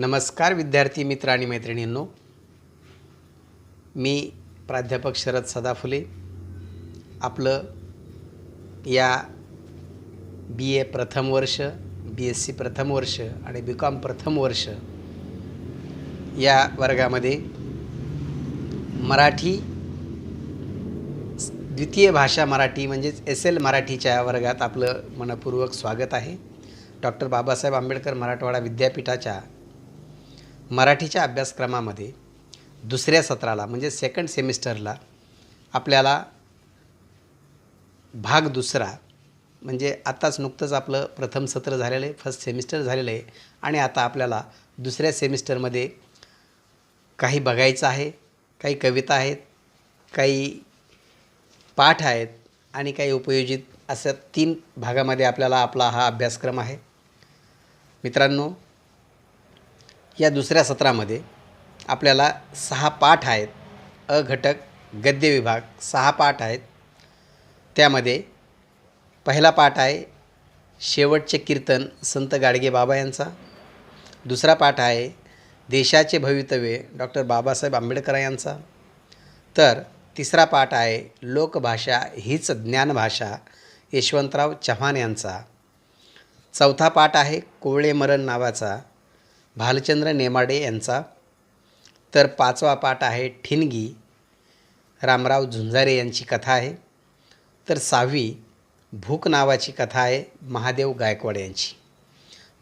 नमस्कार विद्यार्थी मित्र आणि मैत्रिणींनो, मी प्राध्यापक शरद सदाफुले आपलं या BA प्रथम वर्ष, BSc प्रथम वर्ष आणि BCom प्रथम वर्ष या वर्गामध्ये मराठी द्वितीय भाषा मराठी म्हणजेच SL मराठीच्या वर्गात आपलं मनपूर्वक स्वागत आहे। डॉक्टर बाबासाहेब आंबेडकर मराठवाडा विद्यापीठाच्या मराठीच्या अभ्यासक्रमामध्ये दुसऱ्या सत्राला म्हणजे सेकंड सेमिस्टरला आपल्याला भाग दुसरा म्हणजे आताच नुकतंच आपलं प्रथम सत्र झालेलं आहे, फर्स्ट सेमिस्टर झालेलं आहे आणि आता आपल्याला दुसऱ्या सेमिस्टरमध्ये काही बघायचं आहे, काही कविता आहेत, काही पाठ आहेत आणि काही उपयोजित अशा 3 भागामध्ये आपल्याला आपला हा अभ्यासक्रम आहे। मित्रांनो, या दुसऱ्या सत्रामध्ये आपल्याला 6 पाठ आहेत। अ घटक गद्य विभाग 6 पाठ आहेत। त्यामध्ये पहिला पाठ आहे शेवटचे कीर्तन संत गाडगेबाबा यांचा। दुसरा पाठ आहे देशाचे भवितव्य डॉक्टर बाबासाहेब आंबेडकर यांचा। तर तिसरा पाठ आहे लोकभाषा हीच ज्ञानभाषा यशवंतराव चव्हाण यांचा। चौथा पाठ आहे कोवळे मरण नावाचा भालचंद्र नेमाडे यांचा। तर 5वा पाठ आहे ठिणगी रामराव झुंजारे यांची कथा आहे। तर 6वी भूक नावाची कथा आहे महादेव गायकवाड यांची।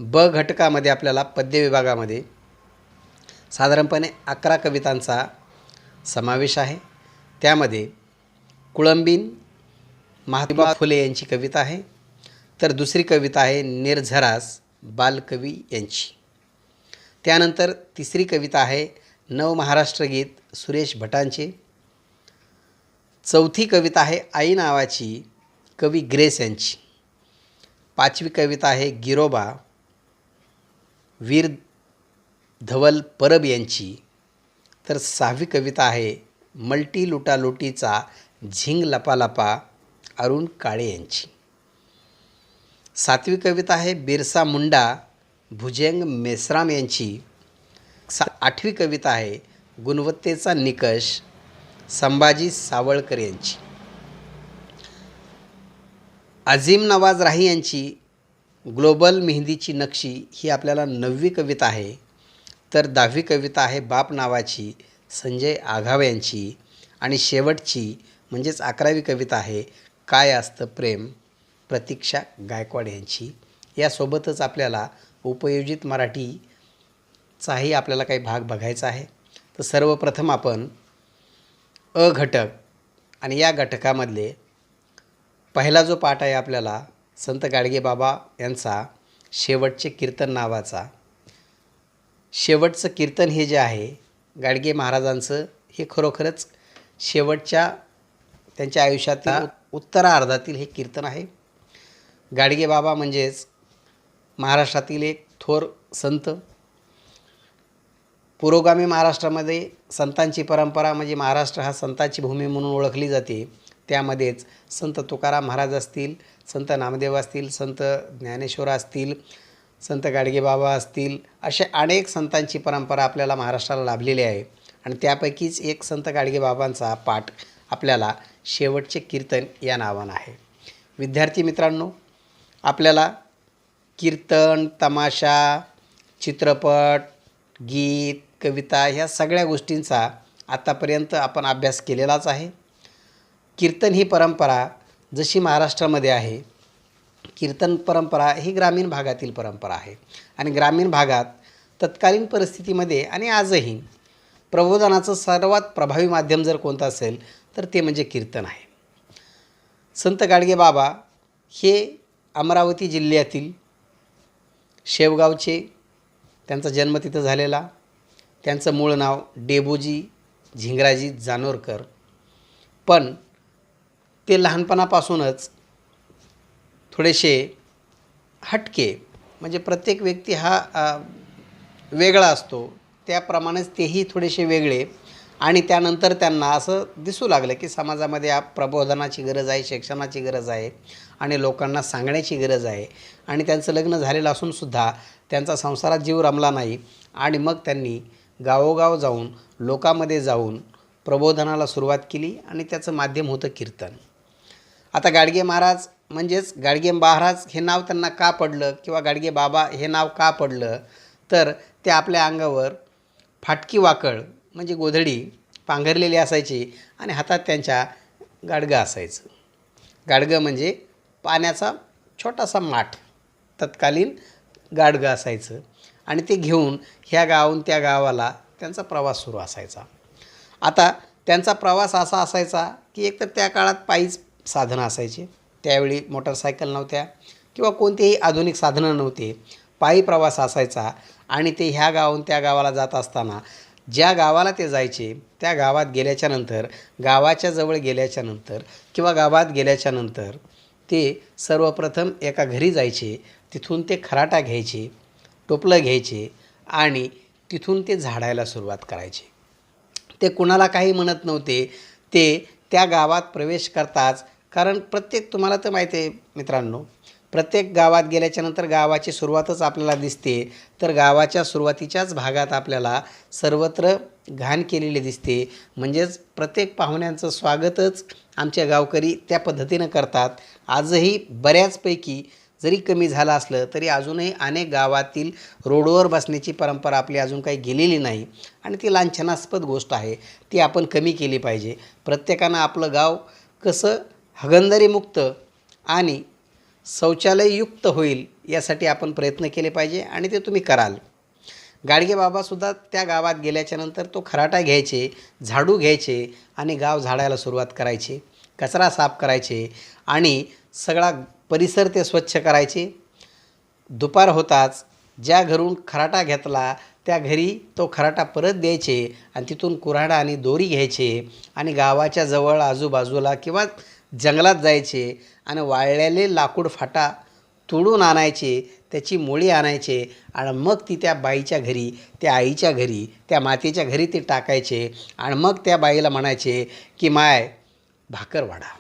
ब घटकामध्ये आपल्याला पद्य विभागामध्ये साधारणपणे 11 कवितांचा समावेश आहे। त्यामध्ये कुळंबीन महात्मा फुले यांची कविता आहे। तर दुसरी कविता आहे निर्झरास बालकवी यांची। त्यानंतर तिसरी कविता आहे नवमहाराष्ट्र गीत सुरेश भटांचे। चौथी कविता आहे आई नावाची कवी ग्रेस यांची। 5वी कविता आहे गिरोबा वीर धवल परब यांची। तर 6वी कविता आहे मल्टी लुटालुटीचा झिंग लपालपा अरुण काळे यांची। 7वी कविता आहे बिरसा मुंडा भुजंग मेश्राम यांची। 8वी कविता आहे गुणवत्तेचा निकष संभाजी सावळकर यांची। अझीम नवाज राही यांची ग्लोबल मेहंदीची नक्षी ही आपल्याला 9वी कविता आहे। तर 10वी कविता आहे बाप नावाची संजय आघाव यांची। आणि शेवटची म्हणजेच 11वी कविता आहे काय असतं प्रेम प्रतीक्षा गायकवाड यांची। यासोबतच आपल्याला उपयोजित मराठीचाही आपल्याला काही भाग बघायचा आहे। तर सर्वप्रथम आपण अ घटक आणि या घटकामधले पहिला जो पाठ आहे आपल्याला संत गाडगेबाबा यांचा शेवटचे कीर्तन नावाचा। शेवटचं कीर्तन हे जे आहे गाडगे महाराजांचं हे खरोखरच शेवटच्या त्यांच्या आयुष्यातील उत्तरार्धातील हे कीर्तन आहे। गाडगेबाबा म्हणजेच महाराष्ट्रातील एक थोर संत। पुरोगामी महाराष्ट्रामध्ये संतांची परंपरा म्हणजे महाराष्ट्र हा संतांची भूमी म्हणून ओळखली जाते। त्यामध्येच संत तुकाराम महाराज असतील, संत नामदेव असतील, संत ज्ञानेश्वर असतील, संत गाडगेबाबा असतील, अशा अनेक संतांची परंपरा आपल्याला महाराष्ट्राला लाभलेली आहे। आणि त्यापैकीच एक संत गाडगेबाबांचा पाठ आपल्याला शेवटचे कीर्तन या नावानं आहे। विद्यार्थी मित्रांनो, आपल्याला कीर्तन, तमाशा, चित्रपट, गीत, कविता ह्या सगळ्या गोष्टींचा आतापर्यंत आपण अभ्यास केलेलाच आहे। कीर्तन ही परंपरा जशी महाराष्ट्रामध्ये आहे, कीर्तन परंपरा ही ग्रामीण भागातील परंपरा आहे। आणि ग्रामीण भागात तत्कालीन परिस्थितीमध्ये आणि आजही प्रबोधनाचं सर्वात प्रभावी माध्यम जर कोणतं असेल तर ते म्हणजे कीर्तन आहे। संत गाडगेबाबा हे अमरावती जिल्ह्यातील शेवगावचे, त्यांचा जन्म तिथं झालेला। त्यांचं मूळ नाव डेबोजी झिंगराजी जानोरकर। पण ते लहानपणापासूनच थोडेसे हटके म्हणजे प्रत्येक व्यक्ती हा वेगळा असतो त्याप्रमाणेच तेही थोडेसे वेगळे। आणि त्यानंतर त्यांना असं दिसू लागलं की समाजामध्ये प्रबोधनाची गरज आहे, शिक्षणाची गरज आहे आणि लोकांना सांगण्याची गरज आहे। आणि त्यांचं लग्न झालेलं असूनसुद्धा त्यांचा संसारात जीव रमला नाही आणि मग त्यांनी गावोगाव जाऊन लोकांमध्ये जाऊन प्रबोधनाला सुरुवात केली आणि त्याचं माध्यम होतं कीर्तन. आता गाडगे महाराज म्हणजेच गाडगे महाराज हे नाव त्यांना का पडलं किंवा गाडगे बाबा हे नाव का पडलं, तर ते आपल्या अंगावर फाटकी वाकळ म्हणजे गोधडी पांघरलेली असायची आणि हातात त्यांच्या गाडगं असायचं. गाडगं म्हणजे पाण्याचा छोटासा माठ, तत्कालीन गाडगं असायचं आणि ते घेऊन ह्या गावाहून त्या गावाला त्यांचा प्रवास सुरू असायचा. आता त्यांचा प्रवास असा असायचा की एकतर त्या काळात पायीच साधनं असायचे, त्यावेळी मोटरसायकल नव्हत्या किंवा कोणतेही आधुनिक साधनं नव्हते, पायी प्रवास असायचा आणि ते ह्या गावाहून त्या गावाला जात असताना ज्या गावाला ते जायचे त्या गावात गेल्याच्यानंतर, गावाच्या जवळ गेल्याच्यानंतर किंवा गावात गेल्याच्यानंतर ते सर्वप्रथम एका घरी जायचे, तिथून ते खराटा घ्यायचे, टोपलं घ्यायचे आणि तिथून ते झाडायला सुरुवात करायचे. ते कुणाला काही म्हणत नव्हते. ते त्या गावात प्रवेश करताच, कारण प्रत्येक तुम्हाला तर माहिती आहे मित्रांनो, प्रत्येक गावात गेल्याच्यानंतर गावाची सुरुवातच आपल्याला दिसते, तर गावाच्या सुरुवातीच्याच भागात आपल्याला सर्वत्र घाण केलेली दिसते. म्हणजेच प्रत्येक पाहुण्यांचं स्वागतच आमच्या गावकरी त्या पद्धतीनं करतात. आजही बऱ्याचपैकी जरी कमी झालं असलं तरी अजूनही अनेक गावातील रोडवर बसण्याची परंपरा आपली अजून काही गेलेली नाही आणि ती लांछनास्पद गोष्ट आहे, ती आपण कमी केली पाहिजे. प्रत्येकानं आपलं गाव कसं हगंदरीमुक्त आणि शौचालययुक्त होईल यासाठी आपण प्रयत्न केले पाहिजे आणि ते तुम्ही कराल. गाडगे बाबासुद्धा त्या गावात गेल्याच्यानंतर तो खराटा घ्यायचे, झाडू घ्यायचे आणि गाव झाडायला सुरुवात करायचे, कचरा साफ करायचे आणि सगळा परिसर ते स्वच्छ करायचे. दुपार होताच ज्या घरून खराटा घेतला त्या घरी तो खराटा परत द्यायचे आणि तिथून कुऱ्हाड आणि दोरी घ्यायचे आणि गावाच्या जवळ आजूबाजूला किंवा जंगलात जायचे आणि वाळलेले लाकूड फाटा तोडून आणायचे, त्याची मुळी आणायचे आणि मग ती त्या बाईच्या घरी, त्या आईच्या घरी, त्या मातेच्या घरी ते टाकायचे आणि मग त्या बाईला म्हणायचे की माय भाकर वाढा.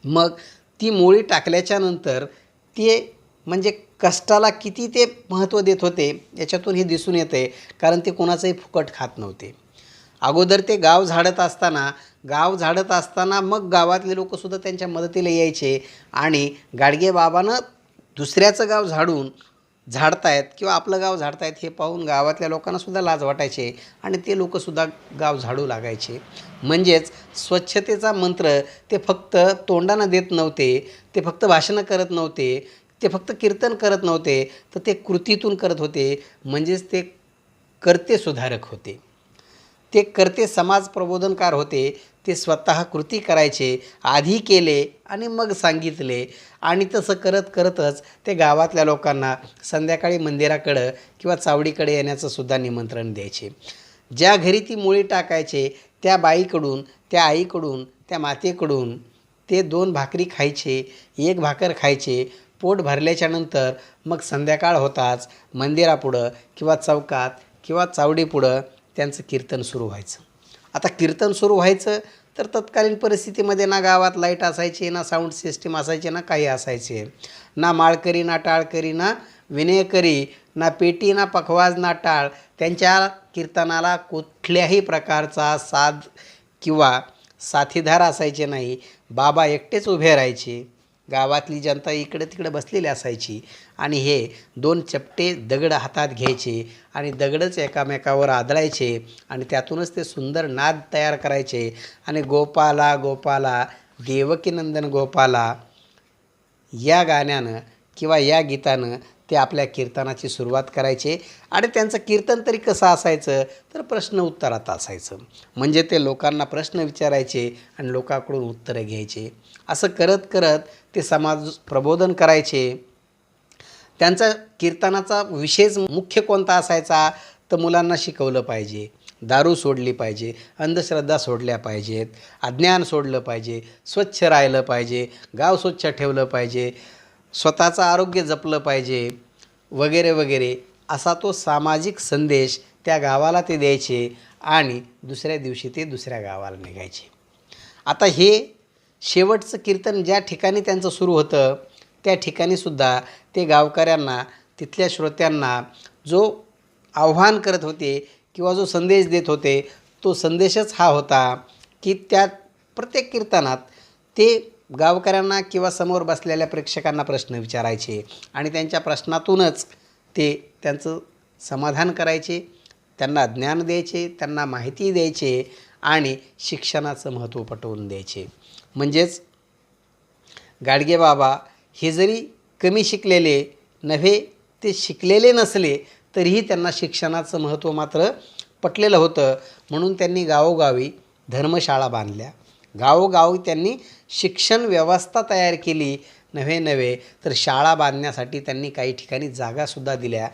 मग ती मुळी टाकल्याच्यानंतर ते म्हणजे कष्टाला किती ते महत्त्व देत होते याच्यातून हे दिसून येते, कारण ते कोणाचंही फुकट खात नव्हते. अगोदर ते गाव झाडत असताना मग गावातले लोकंसुद्धा त्यांच्या मदतीला यायचे आणि गाडगे बाबानं दुसऱ्याचं गाव झाडतायत किंवा आपलं गाव झाडतायत हे पाहून गावातल्या लोकांनासुद्धा लाज वाटायचे आणि ते लोकंसुद्धा गाव झाडू लागायचे. म्हणजेच स्वच्छतेचा मंत्र ते फक्त तोंडानं देत नव्हते, ते फक्त भाषणं करत नव्हते, ते फक्त कीर्तन करत नव्हते, तर ते कृतीतून करत होते. म्हणजेच ते कर्ते सुधारक होते, ते कर्ते समाज प्रबोधनकार होते. ते स्वतः कृती करायचे, आधी केले आणि मग सांगितले आणि तसं करत करतच ते गावातल्या लोकांना संध्याकाळी मंदिराकडं किंवा चावडीकडे येण्याचं सुद्धा निमंत्रण द्यायचे. ज्या घरी ती मुळी टाकायचे त्या बाईकडून, त्या आईकडून, त्या मातेकडून ते 2 भाकरी खायचे, 1 भाकर खायचे. पोट भरल्याच्यानंतर मग संध्याकाळ होताच मंदिरापुढं किंवा चौकात किंवा चावडीपुढं त्यांचं कीर्तन सुरू व्हायचं. आता कीर्तन सुरू व्हायचं तर तत्कालीन परिस्थितीमध्ये ना गावात लाईट असायची, ना साऊंड सिस्टीम असायचे, ना काही असायचे, ना माळकरी, ना टाळकरी, ना विनयकरी, ना पेटी, ना पखवाज, ना टाळ. त्यांच्या कीर्तनाला कुठल्याही प्रकारचा साध किंवा साथीदार असायचे नाही. बाबा एकटेच उभे राहायचे, गावातली जनता इकडे तिकडे बसलेली असायची आणि हे 2 चपटे दगड हातात घ्यायचे आणि दगडच एकामेकावर आदळायचे आणि त्यातूनच ते सुंदर नाद तयार करायचे आणि गोपाला गोपाला देवकीनंदन गोपाला या गाण्यानं किंवा या गीतानं ते आपल्या कीर्तनाची सुरुवात करायचे. आणि त्यांचं कीर्तन तरी कसं असायचं तर प्रश्न उत्तरात असायचं. म्हणजे ते लोकांना प्रश्न विचारायचे आणि लोकांकडून उत्तरं घ्यायचे. असं करत करत ते समाज प्रबोधन करायचे. त्यांचा कीर्तनाचा विषयच मुख्य कोणता असायचा तर मुलांना शिकवलं पाहिजे, दारू सोडली पाहिजे, अंधश्रद्धा सोडल्या पाहिजेत, अज्ञान सोडलं पाहिजे, स्वच्छ राहिलं पाहिजे, गाव स्वच्छ ठेवलं पाहिजे, स्वतःचं आरोग्य जपलं पाहिजे वगैरे वगैरे असा तो सामाजिक संदेश त्या गावाला ते द्यायचे आणि दुसऱ्या दिवशी ते दुसऱ्या गावाला निघायचे. आता हे शेवटचं कीर्तन ज्या ठिकाणी त्यांचं सुरू होतं त्या ठिकाणीसुद्धा ते गावकऱ्यांना, तिथल्या श्रोत्यांना जो आव्हान करत होते किंवा जो संदेश देत होते तो संदेशच हा होता की त्या प्रत्येक कीर्तनात ते गावकऱ्यांना किंवा समोर बसलेल्या प्रेक्षकांना प्रश्न विचारायचे आणि त्यांच्या प्रश्नातूनच ते त्यांचं समाधान करायचे, त्यांना ज्ञान द्यायचे, त्यांना माहिती द्यायचे आणि शिक्षणाचं महत्त्व पटवून द्यायचे. म्हणजेच गाडगेबाबा हे जरी कमी शिकलेले नव्हे, ते शिकलेले नसले तरीही त्यांना शिक्षणाचं महत्त्व मात्र पटलेलं होतं. म्हणून त्यांनी गावोगावी धर्मशाळा बांधल्या, गावोगावी त्यांनी शिक्षण व्यवस्था तयार केली. नव्हे तर शाळा बांधण्यासाठी त्यांनी काही ठिकाणी जागासुद्धा दिल्या.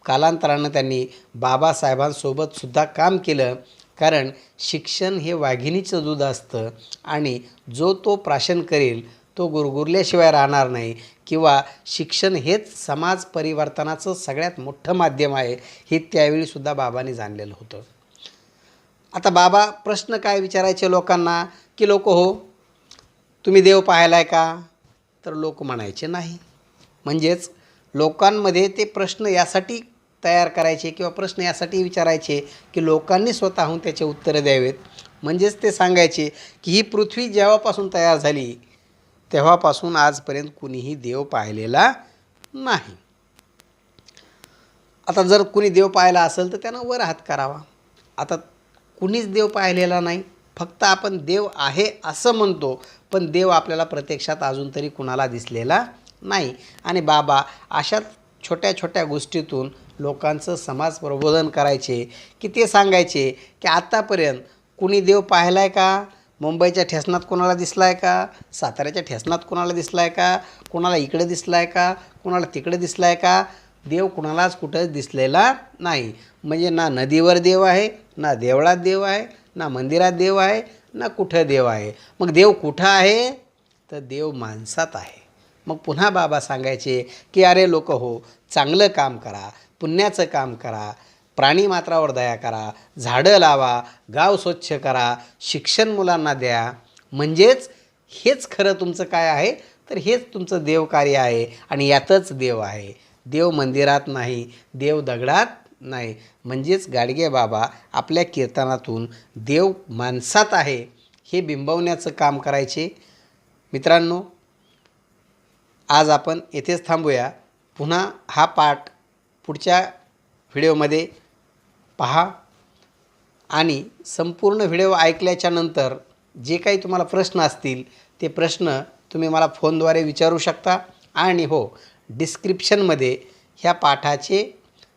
कालांतरानं त्यांनी बाबासाहेबांसोबतसुद्धा काम केलं, कारण शिक्षण हे वाघिणीचं दूध असतं आणि जो तो प्राशन करेल तो गुरगुरल्याशिवाय राहणार नाही, किंवा शिक्षण हेच समाज परिवर्तनाचं सगळ्यात मोठं माध्यम आहे हे त्यावेळीसुद्धा बाबांनी जाणलेलं होतं. आता बाबा प्रश्न काय विचारायचे लोकांना की लोक हो, तुम्ही देव पाहायला आहे का? तर लोक म्हणायचे नाही. म्हणजेच लोकांमध्ये ते प्रश्न यासाठी तयार करायचे किंवा प्रश्न यासाठी विचारायचे की लोकांनी स्वतःहून त्याचे उत्तरं द्यावेत. म्हणजेच ते सांगायचे की ही पृथ्वी जेव्हापासून तयार झाली तेव्हापासून आजपर्यंत कुणीही देव पाहिलेला नाही. आता जर कुणी देव पाहिला असेल तर त्यानं वर हात करावा. आता कुणीच देव पाहिलेला नाही, फक्त आपण देव आहे असं म्हणतो, पण देव आपल्याला प्रत्यक्षात अजून तरी कुणाला दिसलेला नाही. आणि बाबा अशा छोट्या छोट्या गोष्टीतून लोकांचं समाज प्रबोधन करायचे की ते सांगायचे की आत्तापर्यंत कुणी देव पाहिला आहे का? मुंबईच्या ठेसनात कोणाला दिसला आहे का? साताऱ्याच्या ठेसनात कोणाला दिसला आहे का? कोणाला इकडे दिसला आहे का? कोणाला तिकडे दिसला आहे का? देव कुणालाच कुठंच दिसलेला नाही. म्हणजे ना नदीवर देव आहे, ना देवळात देव आहे, ना मंदिरात देव आहे, ना कुठं देव आहे. मग देव कुठं आहे? तर देव माणसात आहे. मग पुन्हा बाबा सांगायचे की अरे लोक हो, चांगलं काम करा, पुण्याचं काम करा, प्राणीमात्रावर दया करा, झाडं लावा, गाव स्वच्छ करा, शिक्षण मुलांना द्या. म्हणजेच हेच खरं तुमचं काय आहे? तर हेच तुमचं देवकार्य आहे आणि यातच देव आहे. देव मंदिरात नाही, देव दगडात नाही. म्हणजेच गाडगे बाबा आपल्या कीर्तनातून देव माणसात आहे हे बिंबवण्याचं काम करायचे. मित्रांनो, आज आपण येथेच थांबूया. पुन्हा हा पाठ पुढच्या व्हिडिओमध्ये पहा आणि संपूर्ण व्हिडिओ ऐकल्याच्या नंतर जे काही तुम्हाला प्रश्न असतील ते प्रश्न तुम्ही मला फोनद्वारे विचारू शकता. आणि हो, डिस्क्रिप्शनमध्ये ह्या पाठाचे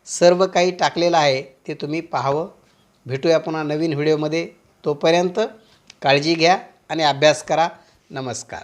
सर्व काही टाकलेलं आहे, ते तुम्ही पाहावं. भेटूया पुन्हा नवीन व्हिडिओमध्ये. तोपर्यंत काळजी घ्या आणि अभ्यास करा. नमस्कार.